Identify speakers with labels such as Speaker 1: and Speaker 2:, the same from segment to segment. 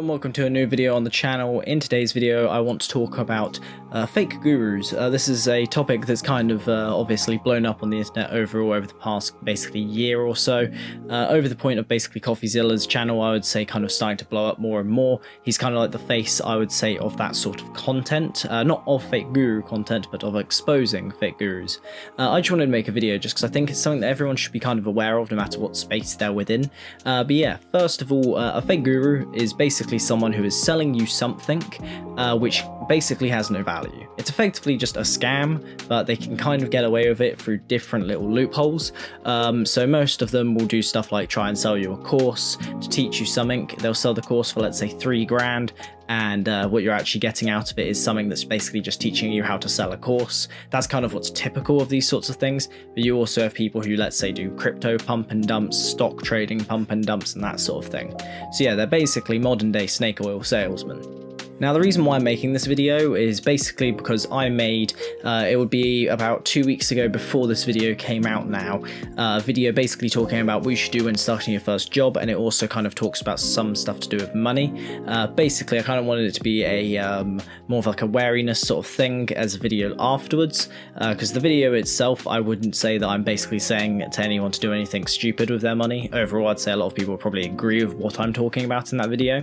Speaker 1: And welcome to a new video on the channel. In today's video I want to talk about fake gurus. This is a topic that's kind of obviously blown up on the internet overall over the past basically year or so. Over the point of basically CoffeeZilla's channel, I would say kind of starting to blow up more and more. He's kind of like the face, I would say, of that sort of content. Not of fake guru content, but of exposing fake gurus. I just wanted to make a video just because I think it's something that everyone should be kind of aware of no matter what space they're within. But yeah, first of all, a fake guru is basically someone who is selling you something which basically has no value. It's effectively just a scam, but they can kind of get away with it through different little loopholes. So most of them will do stuff like try and sell you a course to teach you something. They'll sell the course for, let's say, $3,000, and what you're actually getting out of it is something that's basically just teaching you how to sell a course. That's kind of what's typical of these sorts of things. But you also have people who, let's say, do crypto pump and dumps, stock trading pump and dumps, and that sort of thing. So yeah, they're basically modern day snake oil salesmen. Now, the reason why I'm making this video is basically because I made, it would be about 2 weeks ago before this video came out now, a video basically talking about what you should do when starting your first job, and it also kind of talks about some stuff to do with money. Basically, I kind of wanted it to be a more of like a wariness sort of thing as a video afterwards, because the video itself, I wouldn't say that I'm basically saying to anyone to do anything stupid with their money. Overall, I'd say a lot of people probably agree with what I'm talking about in that video,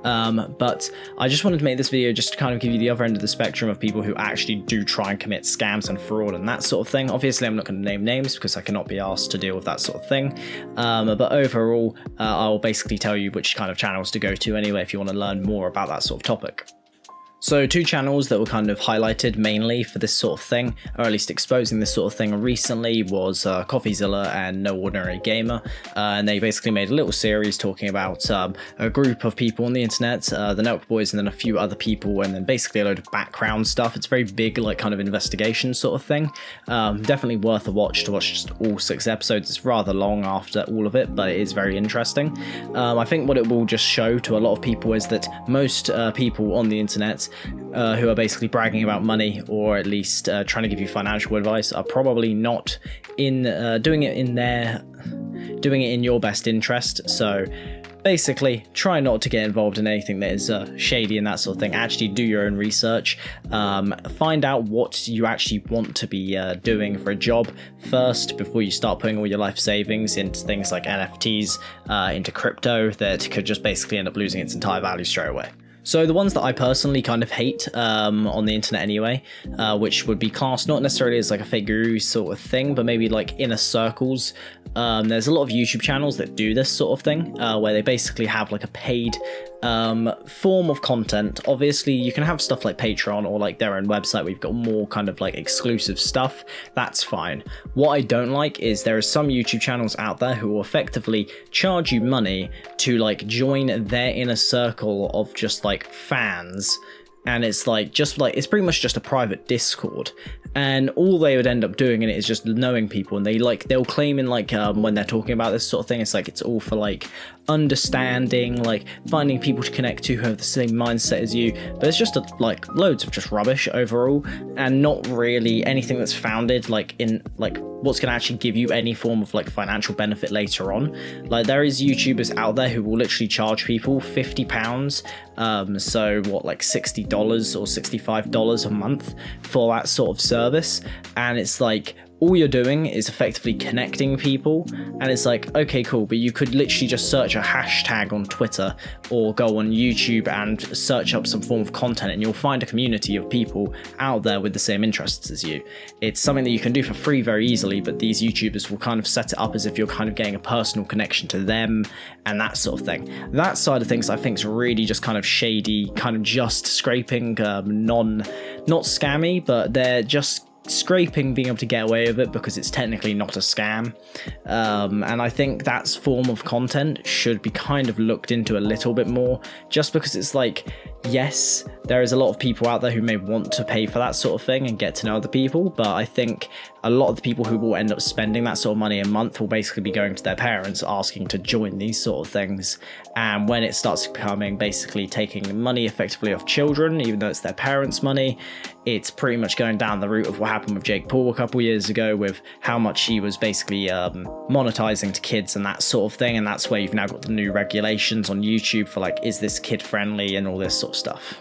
Speaker 1: but I just wanted to make this video just to kind of give you the other end of the spectrum of people who actually do try and commit scams and fraud and that sort of thing. Obviously, I'm not going to name names because I cannot be asked to deal with that sort of thing, but overall, I'll basically tell you which kind of channels to go to anyway if you want to learn more about that sort of topic. So two channels that were kind of highlighted mainly for this sort of thing, or at least exposing this sort of thing recently, was CoffeeZilla and No Ordinary Gamer, and they basically made a little series talking about a group of people on the internet, the Network Boys and then a few other people, and then basically a load of background stuff. It's a very big, like, kind of investigation sort of thing. Definitely worth a watch to watch just all 6 episodes. It's rather long after all of it, but it is very interesting. I think what it will just show to a lot of people is that most people on the internet who are basically bragging about money, or at least trying to give you financial advice, are probably not in doing it in your best interest. So basically, try not to get involved in anything that is shady and that sort of thing. Actually do your own research. Find out what you actually want to be doing for a job first before you start putting all your life savings into things like NFTs, into crypto that could just basically end up losing its entire value straight away. So the ones that I personally kind of hate on the internet anyway, which would be classed not necessarily as like a fake guru sort of thing, but maybe like inner circles. There's a lot of YouTube channels that do this sort of thing, where they basically have like a paid form of content. Obviously, you can have stuff like Patreon or like their own website where you've got more kind of like exclusive stuff. That's fine. What I don't like is there are some YouTube channels out there who will effectively charge you money to like join their inner circle of just like fans, and it's like it's pretty much just a private Discord, and all they would end up doing in it is just knowing people, and they'll claim in like when they're talking about this sort of thing, it's like it's all for like understanding, like finding people to connect to who have the same mindset as you, but it's just like loads of just rubbish overall, and not really anything that's founded like in like what's going to actually give you any form of like financial benefit later on. Like there is YouTubers out there who will literally charge people £50, so what, like $60 or $65 a month for that sort of service, and it's like all you're doing is effectively connecting people, and it's like, okay, cool, but you could literally just search a hashtag on Twitter or go on YouTube and search up some form of content, and you'll find a community of people out there with the same interests as you. It's something that you can do for free very easily, but these YouTubers will kind of set it up as if you're kind of getting a personal connection to them and that sort of thing. That side of things I think is really just kind of shady, kind of just scraping, not scammy, but they're just scraping being able to get away with it because it's technically not a scam, and I think that form of content should be kind of looked into a little bit more, just because it's like, yes, there is a lot of people out there who may want to pay for that sort of thing and get to know other people, but I think a lot of the people who will end up spending that sort of money a month will basically be going to their parents asking to join these sort of things. And when it starts becoming basically taking money effectively off children, even though it's their parents' money, it's pretty much going down the route of what happened with Jake Paul a couple years ago, with how much he was basically monetizing to kids and that sort of thing. And that's where you've now got the new regulations on YouTube for like, is this kid friendly and all this sort of stuff.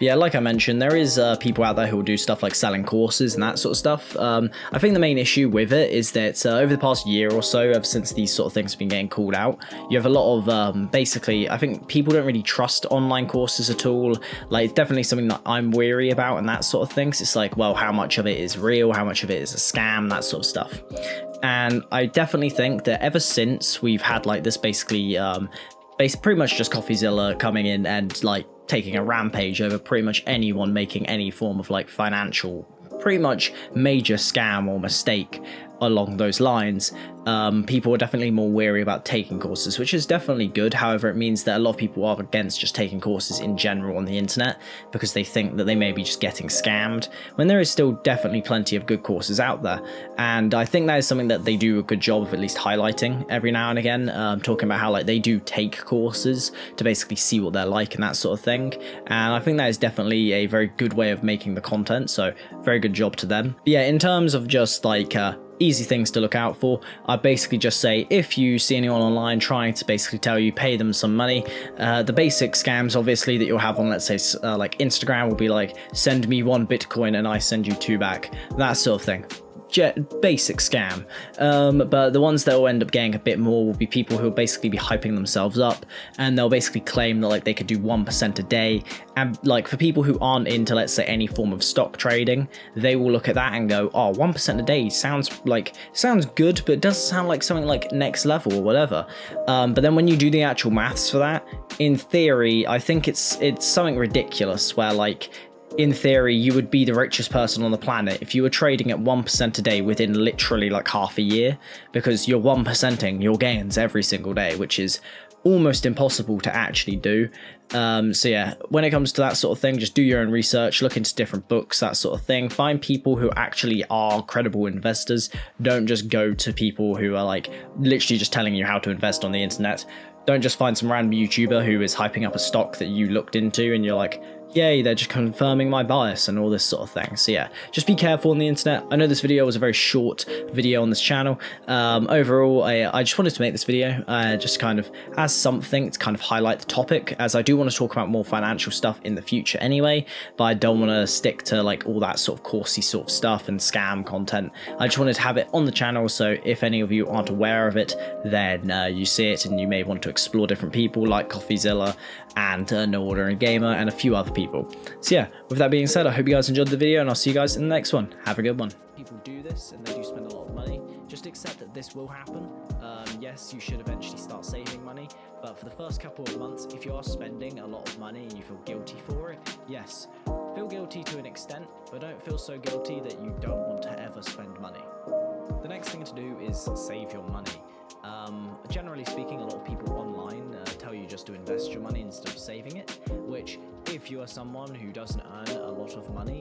Speaker 1: Yeah, like I mentioned, there is people out there who will do stuff like selling courses and that sort of stuff. I think the main issue with it is that over the past year or so, ever since these sort of things have been getting called out, you have a lot of, basically, I think people don't really trust online courses at all. Like, it's definitely something that I'm weary about and that sort of things. It's like, well, how much of it is real? How much of it is a scam? That sort of stuff. And I definitely think that ever since we've had like this basically, pretty much just CoffeeZilla coming in and like taking a rampage over pretty much anyone making any form of like financial, pretty much major scam or mistake along those lines, people are definitely more wary about taking courses, which is definitely good. However, it means that a lot of people are against just taking courses in general on the internet because they think that they may be just getting scammed, when there is still definitely plenty of good courses out there. And I think that is something that they do a good job of at least highlighting every now and again, talking about how like they do take courses to basically see what they're like and that sort of thing. And I think that is definitely a very good way of making the content, so very good job to them. But yeah, in terms of just like easy things to look out for, I basically just say, if you see anyone online trying to basically tell you pay them some money, the basic scams obviously that you'll have on, let's say like Instagram, will be like, send me 1 Bitcoin and I send you 2 back, that sort of thing. Basic scam. But the ones that will end up getting a bit more will be people who will basically be hyping themselves up, and they'll basically claim that like they could do 1% a day. And like for people who aren't into, let's say, any form of stock trading, they will look at that and go, oh, 1% a day sounds good, but it does sound like something like next level or whatever. But then when you do the actual maths for that, in theory, I think it's something ridiculous where like, in theory, you would be the richest person on the planet if you were trading at 1% a day within literally like half a year, because you're 1%ing your gains every single day, which is almost impossible to actually do. So yeah, when it comes to that sort of thing, just do your own research, look into different books, that sort of thing. Find people who actually are credible investors. Don't just go to people who are like literally just telling you how to invest on the internet. Don't just find some random YouTuber who is hyping up a stock that you looked into and you're like, yay, they're just confirming my bias and all this sort of thing. So yeah, just be careful on the internet. I know this video was a very short video on this channel. Overall, I just wanted to make this video just kind of as something to kind of highlight the topic, as I do want to talk about more financial stuff in the future anyway, but I don't want to stick to like all that sort of coursey sort of stuff and scam content. I just wanted to have it on the channel, so if any of you aren't aware of it, then you see it and you may want to explore different people like CoffeeZilla and No Ordinary Gamer and a few other people. So yeah, with that being said, I hope you guys enjoyed the video and I'll see you guys in the next one. Have a good one. People do this and they do spend a lot of money. Just accept that this will happen. Yes, you should eventually start saving money, but for the first couple of months, if you are spending a lot of money and you feel guilty for it, yes, feel guilty to an extent, but don't feel so guilty that you don't want to ever spend money. The next thing to do is save your money. Generally speaking, a lot of people online tell you just to invest your money instead of saving it, which if you are someone who doesn't earn a lot of money,